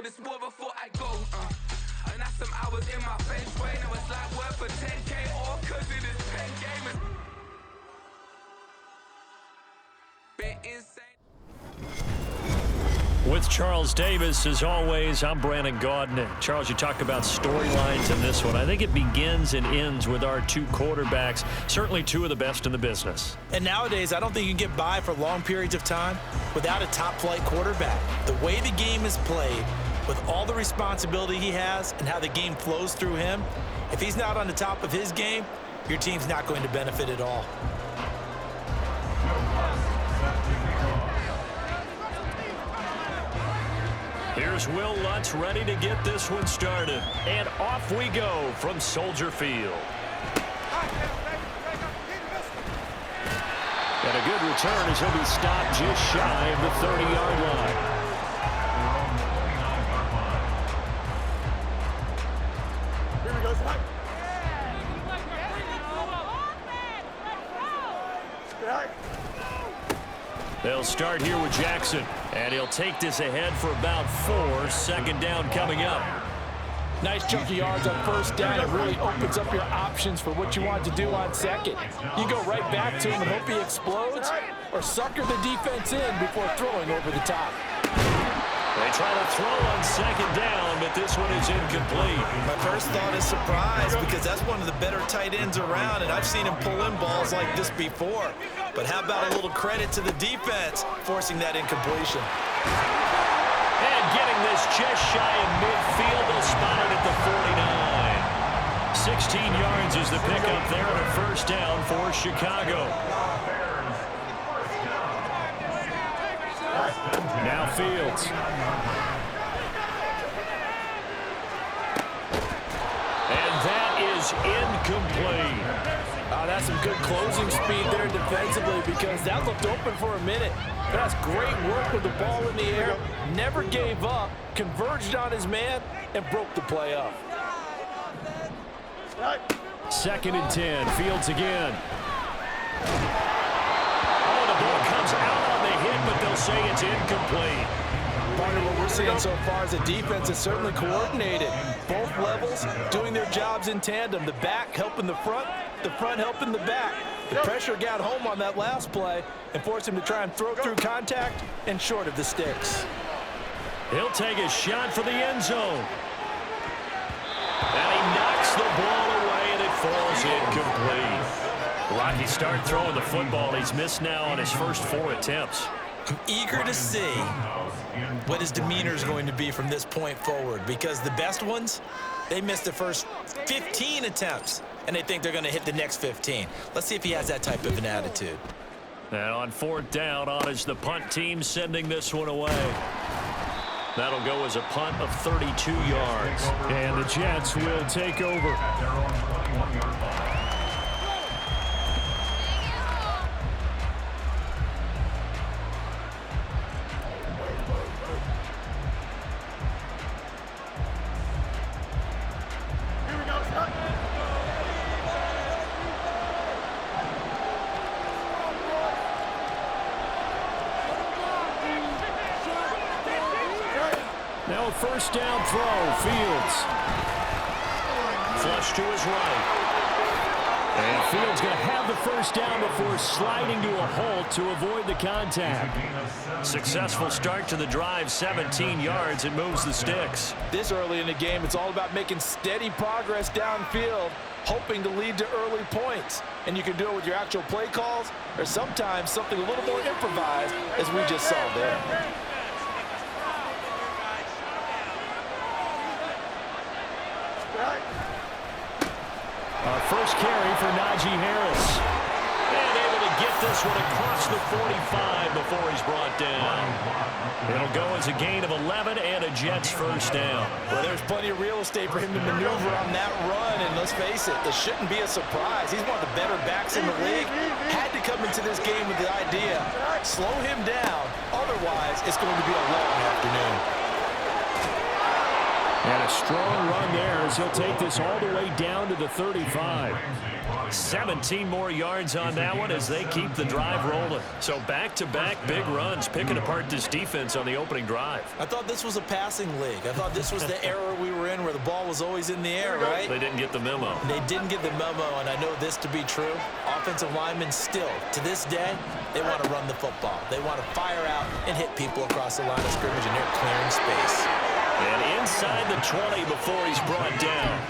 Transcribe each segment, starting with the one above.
know this more before I go. And that's some hours in my bench way. Now it's like work for 10K all cause it is pen gamers. Been insane. With Charles Davis, as always, I'm Brandon Gaudin. Charles, you talked about storylines in this one. I think it begins and ends with our two quarterbacks, certainly two of the best in the business. And nowadays, I don't think you can get by for long periods of time without a top-flight quarterback. The way the game is played, with all the responsibility he has and how the game flows through him, if he's not on the top of his game, your team's not going to benefit at all. Here's Will Lutz ready to get this one started. And off we go from Soldier Field. And a good return as he'll be stopped just shy of the 30-yard line. Here we go. They'll start here with Jackson, and he'll take this ahead for about 4. Second down coming up. Nice chunky yards on first down. It really opens up your options for what you want to do on second. You go right back to him and hope he explodes, or sucker the defense in before throwing over the top. They try to throw on second down, but this one is incomplete. My first thought is surprise, because that's one of the better tight ends around, and I've seen him pull in balls like this before. But how about a little credit to the defense forcing that incompletion? And getting this just shy of midfield, they'll spot it at the 49. 16 yards is the pickup there, and a first down for Chicago. Now Fields. And that is incomplete. That's some good closing speed there defensively, because that looked open for a minute. That's great work with the ball in the air. Never gave up, converged on his man, and broke the play up. Second and 10. Fields again. Oh, the ball comes out on the hit, but they'll say it's incomplete. Part of what we're seeing so far is the defense is certainly coordinated. Both levels doing their jobs in tandem. The back helping the front helping the back. The pressure got home on that last play and forced him to try and throw through contact and short of the sticks. He'll take a shot for the end zone. And he knocks the ball away, and it falls incomplete. Rocky start throwing the football. He's missed now on his first 4 attempts. I'm eager to see what his demeanor is going to be from this point forward, because the best ones, they missed the first 15 attempts, and they think they're going to hit the next 15. Let's see if he has that type of an attitude. And on 4th down, on is the punt team sending this one away. That'll go as a punt of 32 yards. And the Jets will take over. Now a first down throw. Fields. Flush to his right. And Fields going to have the first down before sliding to a halt to avoid the contact. Successful start to the drive, 17 yards, and moves the sticks. This early in the game, it's all about making steady progress downfield, hoping to lead to early points. And you can do it with your actual play calls, or sometimes something a little more improvised, as we just saw there. Our first carry for Najee Harris. And able to get this one across the 45 before he's brought down. It'll go as a gain of 11 and a Jets first down. Well, there's plenty of real estate for him to maneuver on that run, and let's face it, this shouldn't be a surprise. He's one of the better backs in the league. Had to come into this game with the idea, slow him down, otherwise it's going to be a long afternoon. And a strong run there as he'll take this all the way down to the 35. 17 more yards on that one as they keep the drive rolling. So back-to-back big runs, picking apart this defense on the opening drive. I thought this was a passing league. I thought this was the era we were in where the ball was always in the air, right? They didn't get the memo. They didn't get the memo, and I know this to be true. Offensive linemen still, to this day, they want to run the football. They want to fire out and hit people across the line of scrimmage, and they're clearing space. And inside the 20 before he's brought down.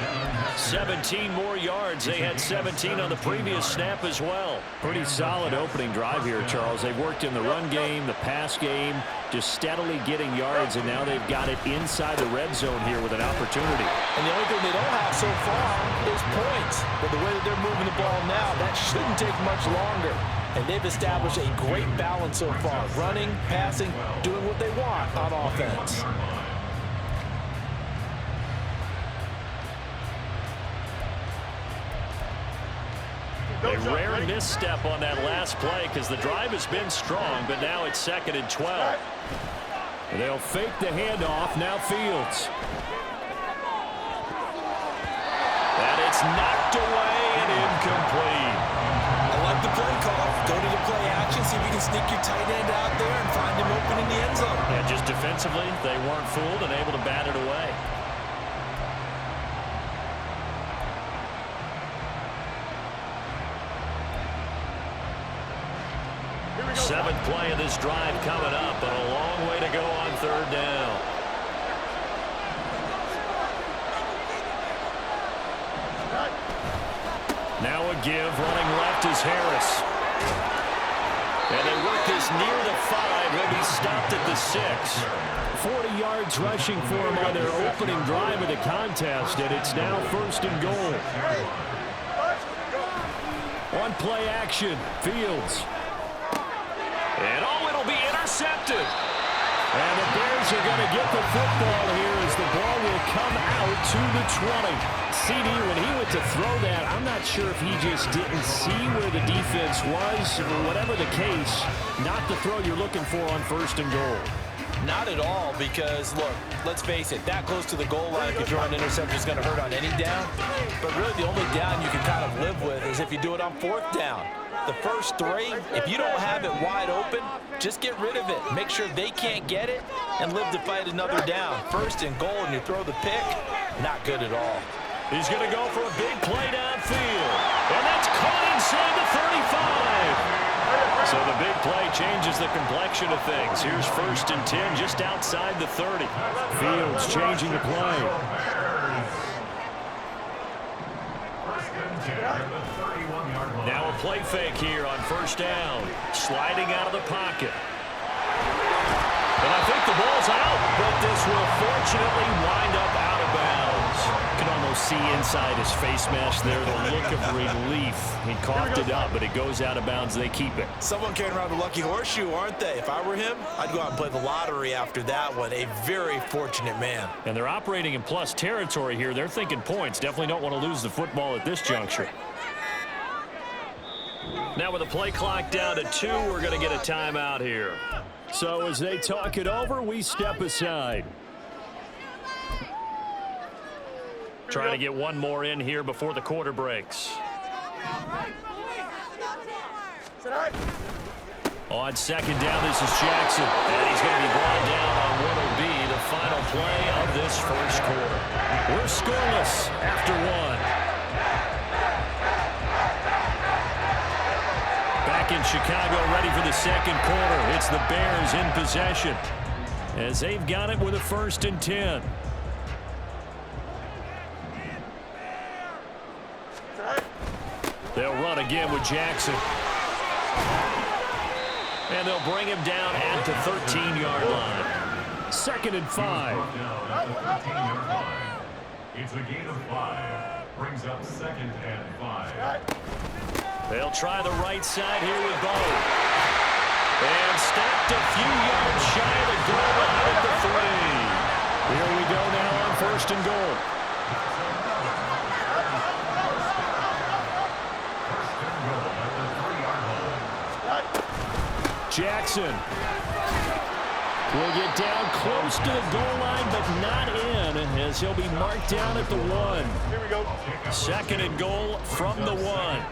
17 more yards. They had 17 on the previous snap as well. Pretty solid opening drive here, Charles. They've worked in the run game, the pass game, just steadily getting yards, and now they've got it inside the red zone here with an opportunity. And the only thing they don't have so far is points. But the way that they're moving the ball now, that shouldn't take much longer. And they've established a great balance so far. Running, passing, doing what they want on offense. A rare misstep on that last play because the drive has been strong, but now it's 2nd and 12. They'll fake the handoff. Now Fields. And it's knocked away and incomplete. I like the play call. Go to the play action, see if you can sneak your tight end out there and find him open in the end zone. And just defensively, they weren't fooled and able to bat it away. Seventh play of this drive coming up, but a long way to go on 3rd down. Now a give, running left is Harris. And they work this near the 5. He'll be stopped at the 6. 40 yards rushing for him on their opening drive of the contest, and it's now 1st and goal. On play action, Fields. And it'll be intercepted. And the Bears are going to get the football here as the ball will come out to the 20. CD, when he went to throw that, I'm not sure if he just didn't see where the defense was, or whatever the case, not the throw you're looking for on 1st and goal. Not at all, because, look, let's face it, that close to the goal line, if you throw an interception, is going to hurt on any down. But really, the only down you can kind of live with is if you do it on 4th down. The first 3, if you don't have it wide open, just get rid of it. Make sure they can't get it and live to fight another down. 1st and goal, and you throw the pick, not good at all. He's going to go for a big play downfield. And that's caught inside the 35. So the big play changes the complexion of things. Here's 1st and 10 just outside the 30. Fields changing the play. Now a play fake here on 1st down. Sliding out of the pocket. And I think the ball's out, but this will fortunately wind up out of bounds. You can almost see inside his face mask there the look of relief. He coughed it up, but it goes out of bounds. They keep it. Someone carrying around the lucky horseshoe, aren't they? If I were him, I'd go out and play the lottery after that one. A very fortunate man. And they're operating in plus territory here. They're thinking points. Definitely don't want to lose the football at this juncture. Now with the play clock down to 2, we're going to get a timeout here. So as they talk it over, we step aside. Trying to get one more in here before the quarter breaks. On 2nd down, this is Jackson. And he's going to be brought down on what will be the final play of this 1st quarter. We're scoreless after 1. Back in Chicago, ready for the 2nd quarter. It's the Bears in possession as they've got it with a 1st and 10. They'll run again with Jackson. And they'll bring him down at the 13-yard line. 2nd and 5. It's a gain of 5. Brings up 2nd and 5. They'll try the right side here with Bo. And stopped a few yards shy of the goal line at the 3. Here we go now on 1st and goal. Jackson. will get down close to the goal line, but not in, as he'll be marked down at the 1. Here we go. 2nd and goal from the 1.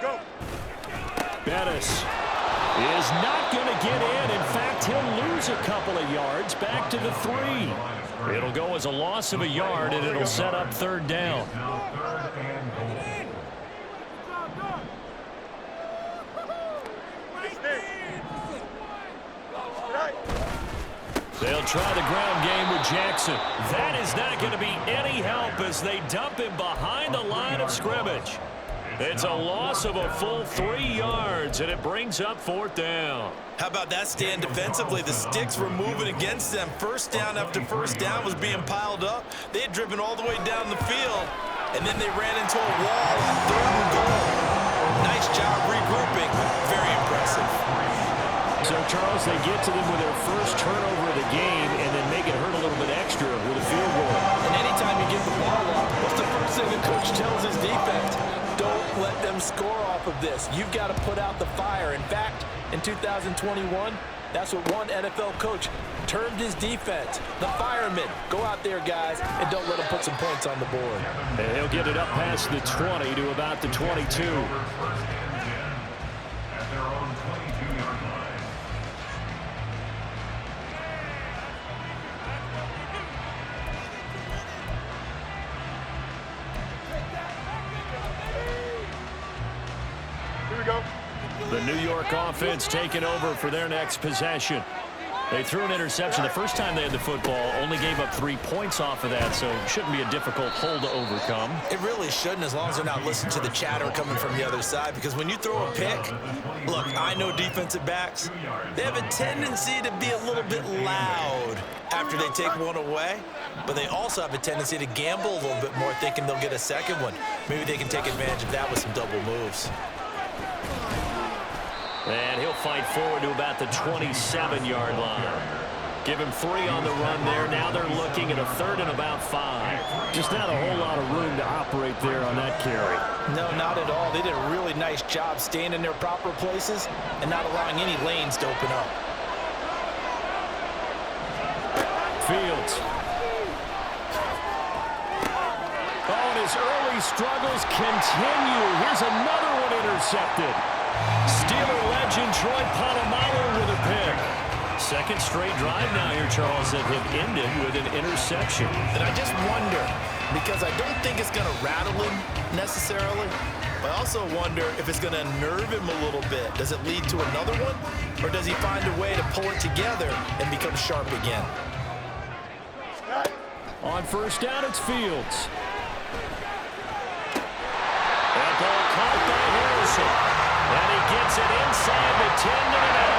Go. Bettis is not going to get in. In fact, he'll lose a couple of yards back to the 3. It'll go as a loss of a yard, and it'll set up 3rd down. They'll try the ground game with Jackson. That is not going to be any help as they dump him behind the line of scrimmage. It's a loss of a full 3 yards, and it brings up 4th down. How about that stand defensively? The sticks were moving against them. First down after first down was being piled up. They had driven all the way down the field, and then they ran into a wall on 3rd and goal. Nice job regrouping. Very impressive. So, Charles, they get to them with their first turnover of the game and then make it hurt a little bit extra with a field goal. And anytime you get the ball up, what's the first thing the coach tells his defense? Don't let them score off of this. You've got to put out the fire. In fact, in 2021, that's what one NFL coach termed his defense. The firemen. Go out there, guys, and don't let them put some points on the board. And he'll get it up past the 20 to about the 22. The New York offense taking over for their next possession. They threw an interception the first time they had the football, only gave up 3 points off of that, so it shouldn't be a difficult hole to overcome. It really shouldn't, as long as they're not listening to the chatter coming from the other side, because when you throw a pick, look, I know defensive backs, they have a tendency to be a little bit loud after they take one away, but they also have a tendency to gamble a little bit more, thinking they'll get a second one. Maybe they can take advantage of that with some double moves. And he'll fight forward to about the 27-yard line. Give him 3 on the run there. Now they're looking at a 3rd and about 5. Just not a whole lot of room to operate there on that carry. No, not at all. They did a really nice job staying in their proper places and not allowing any lanes to open up. Fields. Oh, and his early struggles continue. Here's another one intercepted. Steeler legend Troy Polamalu with a pick. 2nd straight drive now here, Charles, that have ended with an interception. And I just wonder, because I don't think it's going to rattle him necessarily, but I also wonder if it's going to nerve him a little bit. Does it lead to another one, or does he find a way to pull it together and become sharp again? On 1st down, it's Fields. That ball caught by Harrison. And he gets it inside the 10 to the 9.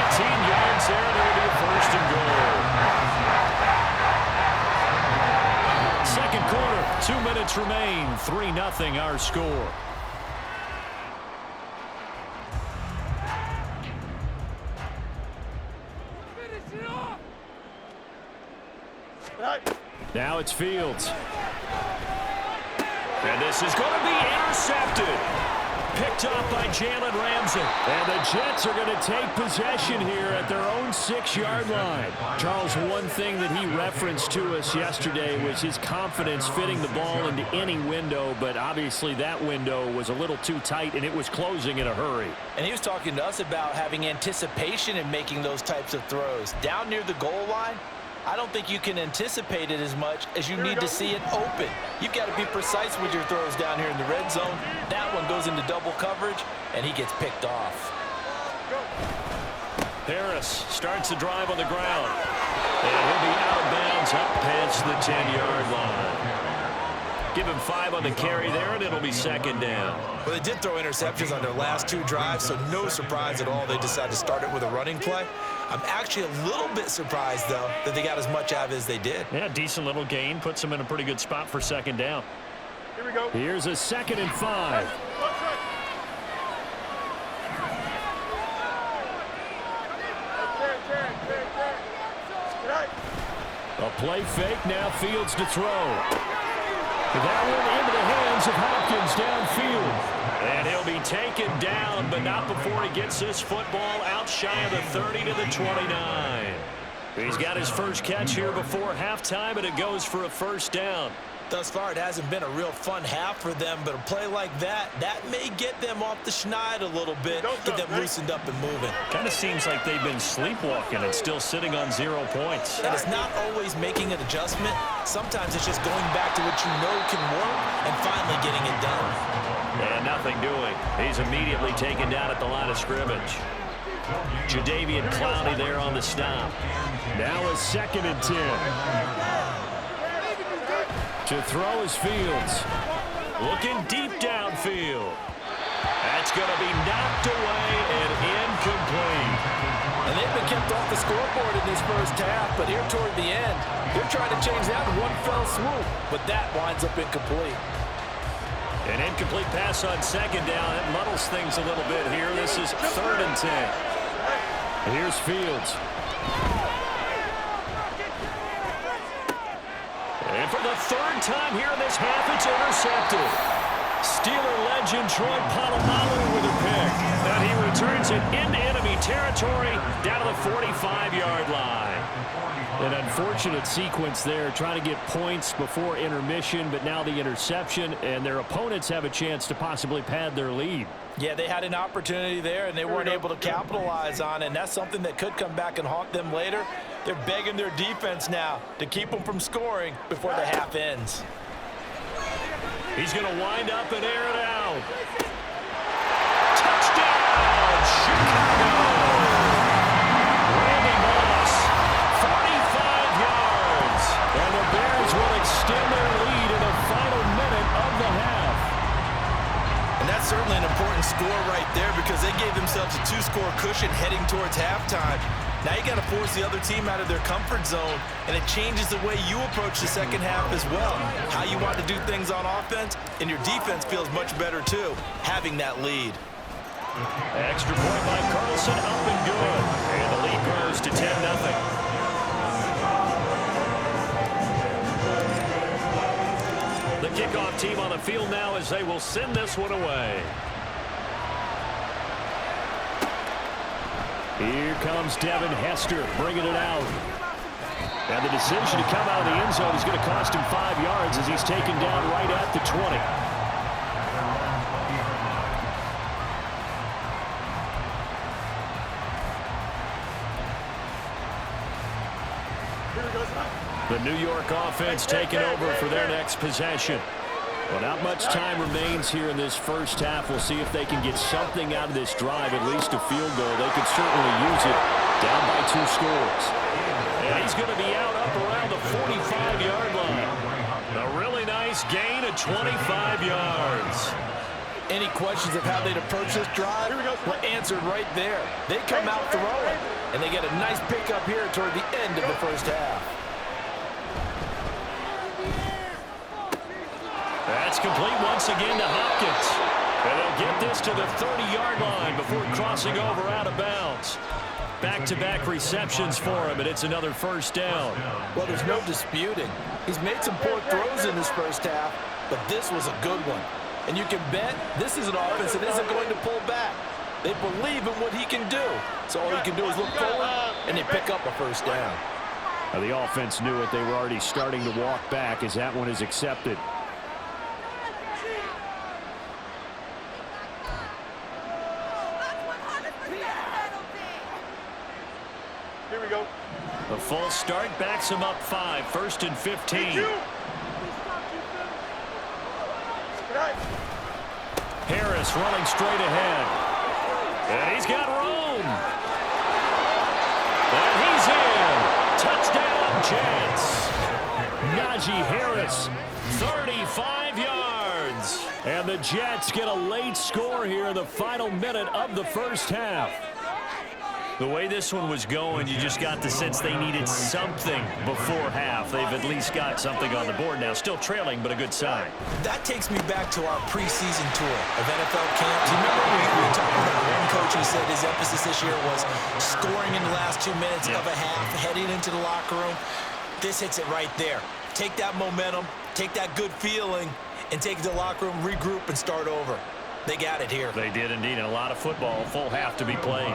18 yards there, and it'll be a 1st and goal. 2nd quarter, 2 minutes remain. 3-0 our score. Now it's Fields. And this is going to be intercepted. Picked off by Jalen Ramsey. And the Jets are going to take possession here at their own 6-yard line. Charles, one thing that he referenced to us yesterday was his confidence fitting the ball into any window, but obviously that window was a little too tight, and it was closing in a hurry. And he was talking to us about having anticipation in making those types of throws. Down near the goal line, I don't think you can anticipate it as much as you need to see it open. You've got to be precise with your throws down here in the red zone. That one goes into double coverage, and he gets picked off. Harris starts the drive on the ground. And he'll be out of bounds up past the 10-yard line. Give him 5 on the carry there, and it'll be 2nd down. Well, they did throw interceptions on their last 2 drives, so no surprise at all they decided to start it with a running play. I'm actually a little bit surprised, though, that they got as much out of it as they did. Yeah, decent little gain. Puts them in a pretty good spot for 2nd down. Here we go. Here's a 2nd and 5. A play fake, now Fields to throw. That one into the hands of Hopkins downfield. And he'll be taken down, but not before he gets this football out shy of the 30 to the 29. He's got his first catch here before halftime, and it goes for a first down. Thus far, it hasn't been a real fun half for them, but a play like that may get them off the schneid a little bit, get them loosened up and moving. Kind of seems like they've been sleepwalking and still sitting on 0 points. And it's not always making an adjustment. Sometimes it's just going back to what you know can work and finally getting it done. And nothing doing. He's immediately taken down at the line of scrimmage. Jadeveon Clowney there on the stop. Now a 2nd and 10. To throw is Fields. Looking deep downfield. That's going to be knocked away and incomplete. And they've been kept off the scoreboard in this first half, but here toward the end, they're trying to change that in one fell swoop, but that winds up incomplete. An incomplete pass on 2nd down. It muddles things a little bit here. This is 3rd and 10. Here's Fields. And for the 3rd time here in this half, it's intercepted. Steeler legend Troy Polamalu with a pick. And he returns it into enemy territory down to the 45-yard line. An unfortunate sequence there, trying to get points before intermission, but now the interception, and their opponents have a chance to possibly pad their lead. Yeah, they had an opportunity there, and they weren't able to capitalize on it, and that's something that could come back and haunt them later. They're begging their defense now to keep them from scoring before the half ends. He's going to wind up and air it out. Touchdown, Chicago! Randy Moss, 45 yards. And the Bears will extend their lead in the final minute of the half. And that's certainly an important score right there because they gave themselves a 2-score cushion heading towards halftime. Now you got to force the other team out of their comfort zone, and it changes the way you approach the second half as well. How you want to do things on offense, and your defense feels much better too, having that lead. Extra point by Carlson, up and good. And the lead grows to 10-0. The kickoff team on the field now as they will send this one away. Here comes Devin Hester bringing it out. And the decision to come out of the end zone is going to cost him 5 yards as he's taken down right at the 20. The New York offense taking over for their next possession. Well, not much time remains here in this first half. We'll see if they can get something out of this drive, at least a field goal. They could certainly use it, down by 2 scores. And he's going to be out up around the 45-yard line. A really nice gain of 25 yards. Any questions of how they'd approach this drive? Well, answered right there. They come out throwing, and they get a nice pickup here toward the end of the first half. That's complete once again to Hopkins. And they'll get this to the 30-yard line before crossing over out of bounds. Back-to-back receptions for him, and it's another first down. Well, there's no disputing. He's made some poor throws in this first half, but this was a good one. And you can bet this is an offense that isn't going to pull back. They believe in what he can do. So all you can do is look forward, and they pick up a first down. Now, the offense knew it. They were already starting to walk back as that one is accepted. Here we go. The full start backs him up 5, 1st and 15. Harris running straight ahead. And he's got room. And he's in. Touchdown, Jets. Najee Harris, 35 yards. And the Jets get a late score here in the final minute of the first half. The way this one was going, you just got the sense they needed something before half. They've at least got something on the board now. Still trailing, but a good sign. That takes me back to our preseason tour of NFL camps. You remember we talked about one coach who said his emphasis this year was scoring in the last 2 minutes of a half, heading into the locker room. This hits it right there. Take that momentum, take that good feeling, and take it to the locker room, regroup, and start over. They got it here. They did indeed, and a lot of football, full half to be played.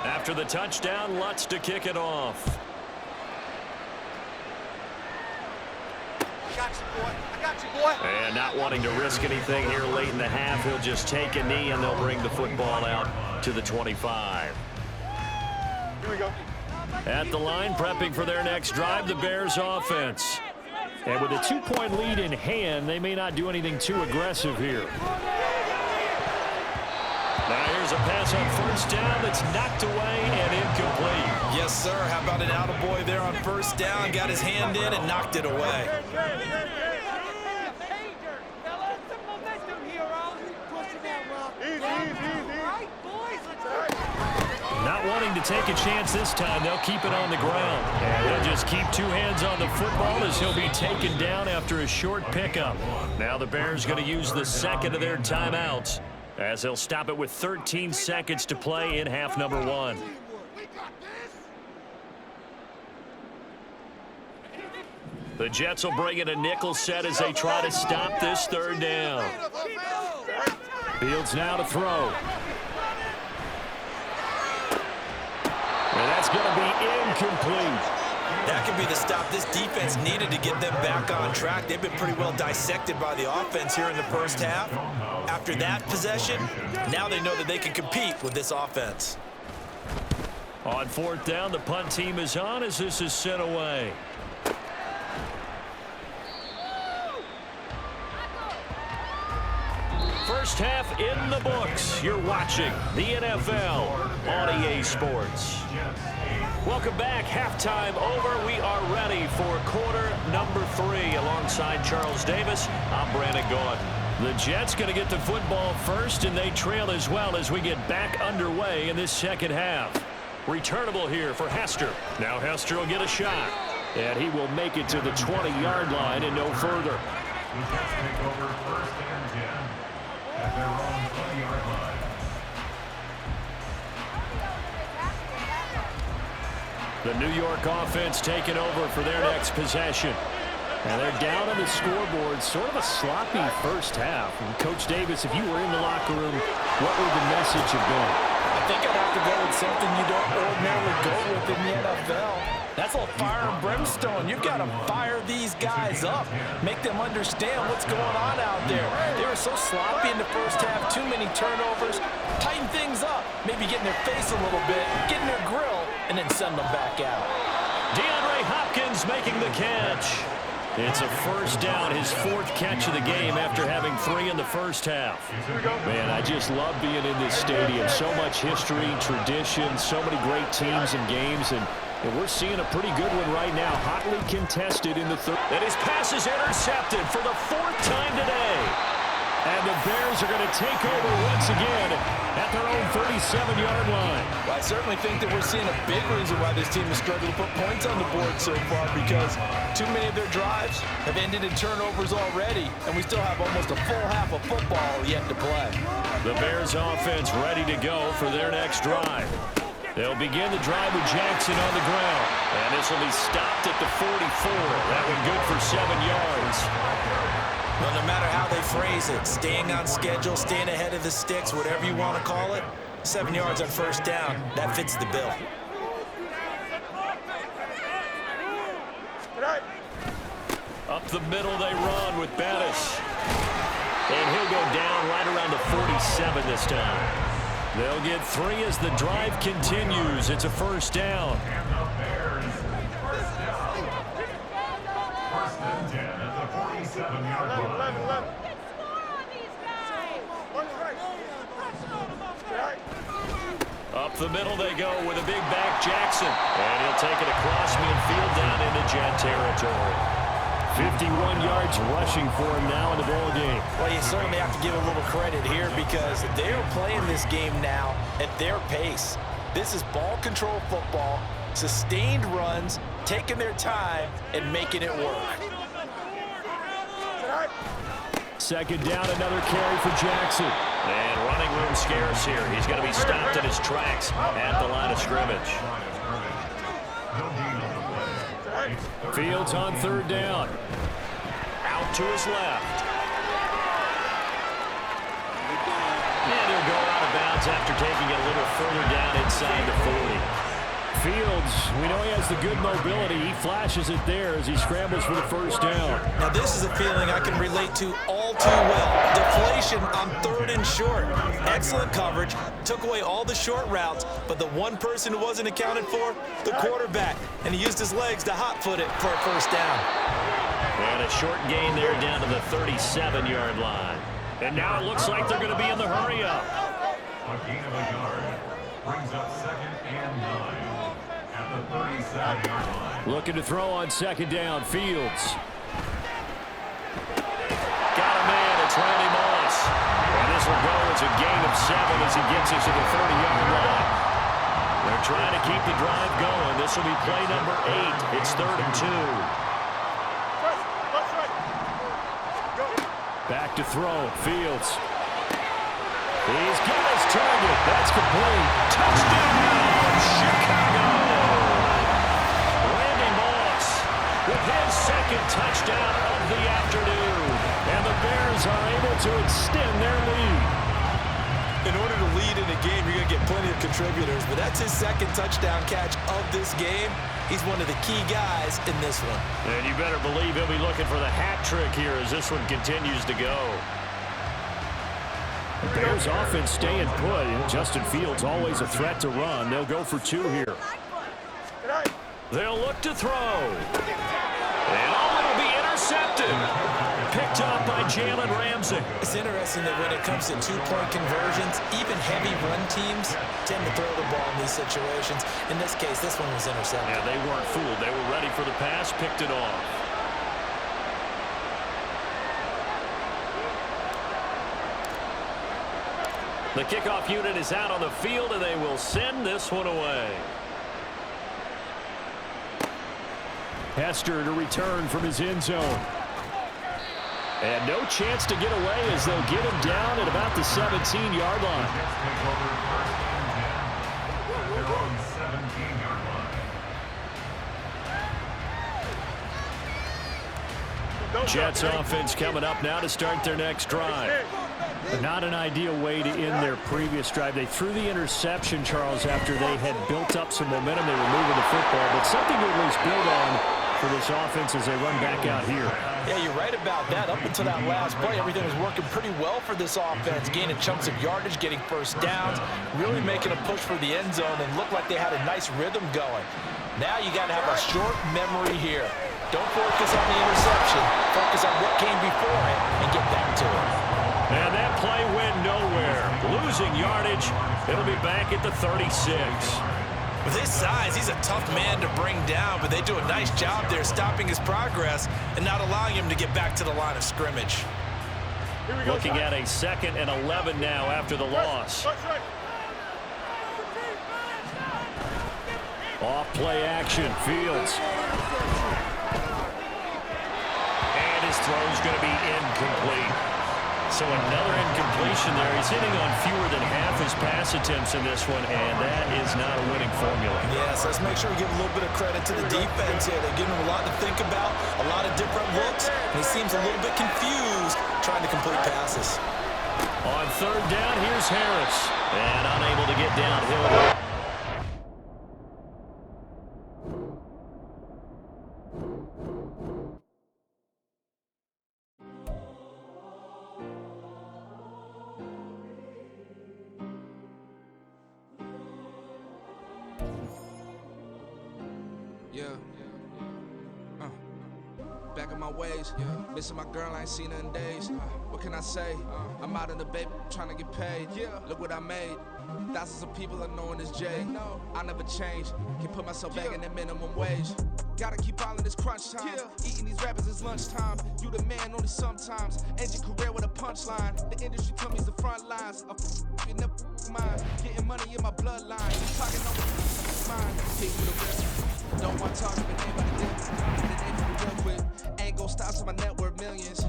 After the touchdown, Lutz to kick it off. I got you, boy. I got you, boy. And not wanting to risk anything here late in the half, he'll just take a knee, and they'll bring the football out to the 25. Here we go. At the line, prepping for their next drive, the Bears offense. And with a 2-point lead in hand, they may not do anything too aggressive here. Now here's a pass on first down that's knocked away and incomplete. Yes, sir. How about an attaboy there on first down? Got his hand in and knocked it away. Not wanting to take a chance this time, they'll keep it on the ground. And they'll just keep two hands on the football as he'll be taken down after a short pickup. Now the Bears going to use the second of their timeouts as they'll stop it with 13 seconds to play in half number 1. The Jets will bring in a nickel set as they try to stop this third down. Fields now to throw. And that's going to be incomplete. That could be the stop this defense needed to get them back on track. They've been pretty well dissected by the offense here in the first half. After that possession, now they know that they can compete with this offense. On fourth down, the punt team is on as this is sent away. First half in the books. You're watching the NFL on EA Sports. Welcome back. Halftime over. We are ready for quarter number 3. Alongside Charles Davis, I'm Brandon Gordon. The Jets going to get the football first, and they trail as well as we get back underway in this second half. Returnable here for Hester. Now Hester will get a shot, and he will make it to the 20-yard line and no further. The Jets take over first and 10 at their own 20-yard line. The New York offense taking over for their next possession. And they're down on the scoreboard. Sort of a sloppy first half. And Coach Davis, if you were in the locker room, what would the message have been? I think I'd have to go with something you don't ordinarily go with in the NFL. That's all fire and brimstone. You've got to fire these guys up. Make them understand what's going on out there. They were so sloppy in the first half. Too many turnovers. Tighten things up. Maybe get in their face a little bit. Get in their grill. And then send them back out. DeAndre Hopkins making the catch. It's a first down, his 4th catch of the game after having 3 in the first half. Man, I just love being in this stadium. So much history, tradition, so many great teams and games, and we're seeing a pretty good one right now. Hotly contested in the third. And his pass is intercepted for the 4th time today. And the Bears are going to take over once again at their own 37-yard line. Well, I certainly think that we're seeing a big reason why this team has struggled to put points on the board so far, because too many of their drives have ended in turnovers already, and we still have almost a full half of football yet to play. The Bears offense ready to go for their next drive. They'll begin the drive with Jackson on the ground. And this will be stopped at the 44. That one good for 7 yards. Well, no matter how they phrase it, staying on schedule, staying ahead of the sticks, whatever you want to call it, 7 yards on first down, that fits the bill. Up the middle they run with Bettis. And he'll go down right around the 47 this time. They'll get 3 as the drive continues. It's a first down. And the Bears first down. First and 10 at the 47-yard line. Up the middle they go with a big back Jackson. And he'll take it across midfield down into Jet territory. 51 yards rushing for him now in the ball game. Well, you certainly have to give a little credit here because they're playing this game now at their pace. This is ball control football, sustained runs, taking their time, and making it work. Second down, another carry for Jackson. And running room scarce here. He's going to be stopped in his tracks at the line of scrimmage. Fields on third down. Out to his left. yards after taking it a little further down inside the 40. Fields, we know he has the good mobility. He flashes it there as he scrambles for the first down. Now this is a feeling I can relate to all too well. Deflation on 3rd and short. Excellent coverage, took away all the short routes, but the one person who wasn't accounted for, the quarterback, and he used his legs to hot-foot it for a first down. And a short gain there down to the 37-yard line. And now it looks like they're going to be in the hurry-up. A gain of a yard brings up 2nd and 9 at the 37-yard line. Looking to throw on 2nd down. Fields. Got a man. It's Randy Moss. And this will go as a gain of 7 as he gets us to the 30-yard line. They're trying to keep the drive going. This will be play number 8. It's 3rd and 2. Back to throw. Fields. He's got his target. That's complete. Touchdown, Chicago! Randy Moss with his 2nd touchdown of the afternoon. And the Bears are able to extend their lead. In order to lead in a game, you're going to get plenty of contributors, but that's his 2nd touchdown catch of this game. He's one of the key guys in this one. And you better believe he'll be looking for the hat trick here as this one continues to go. The Bears offense staying put. Justin Fields always a threat to run. They'll go for 2 here. They'll look to throw. And it'll be intercepted. Picked up by Jalen Ramsey. It's interesting that when it comes to 2-point conversions, even heavy run teams tend to throw the ball in these situations. In this case, this one was intercepted. Yeah, they weren't fooled. They were ready for the pass, picked it off. The kickoff unit is out on the field, and they will send this one away. Hester to return from his end zone. And no chance to get away as they'll get him down at about the 17-yard line. They're on 17-yard line. Jets offense coming up now to start their next drive. Not an ideal way to end their previous drive. They threw the interception, Charles, after they had built up some momentum. They were moving the football, but something to at least build on for this offense as they run back out here. Yeah, you're right about that. Up until that last play, everything was working pretty well for this offense, gaining chunks of yardage, getting first downs, really making a push for the end zone, and looked like they had a nice rhythm going. Now you got to have a short memory here. Don't focus on the interception. Focus on what came before it and get back to it. And that play went nowhere. Losing yardage. It'll be back at the 36. With his size, he's a tough man to bring down, but they do a nice job there stopping his progress and not allowing him to get back to the line of scrimmage. Looking at a 2nd and 11 now after the loss. Off play action, Fields. And his throw's going to be incomplete. So another incompletion there. He's hitting on fewer than half his pass attempts in this one, and that is not a winning formula. Yes, let's make sure we give a little bit of credit to the defense here. They're giving him a lot to think about, a lot of different looks, and he seems a little bit confused trying to complete passes. On 3rd down, here's Harris, and unable to get downhill. Back in my ways, missing my girl, I ain't seen her in days. What can I say? I'm out in the baby, trying to get paid. Look what I made. Thousands of people are knowing this J. I never change. Can put myself back in that minimum wage. Gotta keep all in this crunch time. Eating these rappers is lunchtime. You the man only sometimes. End your career with a punchline. The industry told me the front lines. You never mind. Getting money in my bloodline. Talking on mine. Hit with a risk. Don't want to talk to the name of the dip. The name of the real quick. Ain't gon' stop till my net worth millions.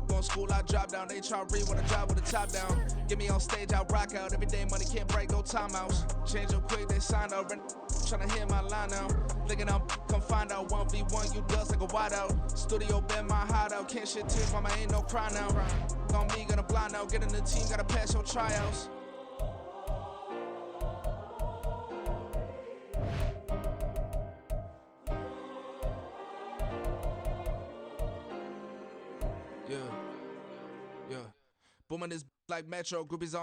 Going school, I drop down. They try to read when I drive with the top down. Get me on stage, I rock out. Every day money can't break, go timeouts. Change up quick, they sign up. Tryna hear my line now. Thinking I'm come find out 1v1, you dust like a wideout. Studio been my hideout. Can't shit tears, mama ain't no cry now. On me, gonna blind out. Get in the team, gotta pass your tryouts. Booming this like Metro, groupies on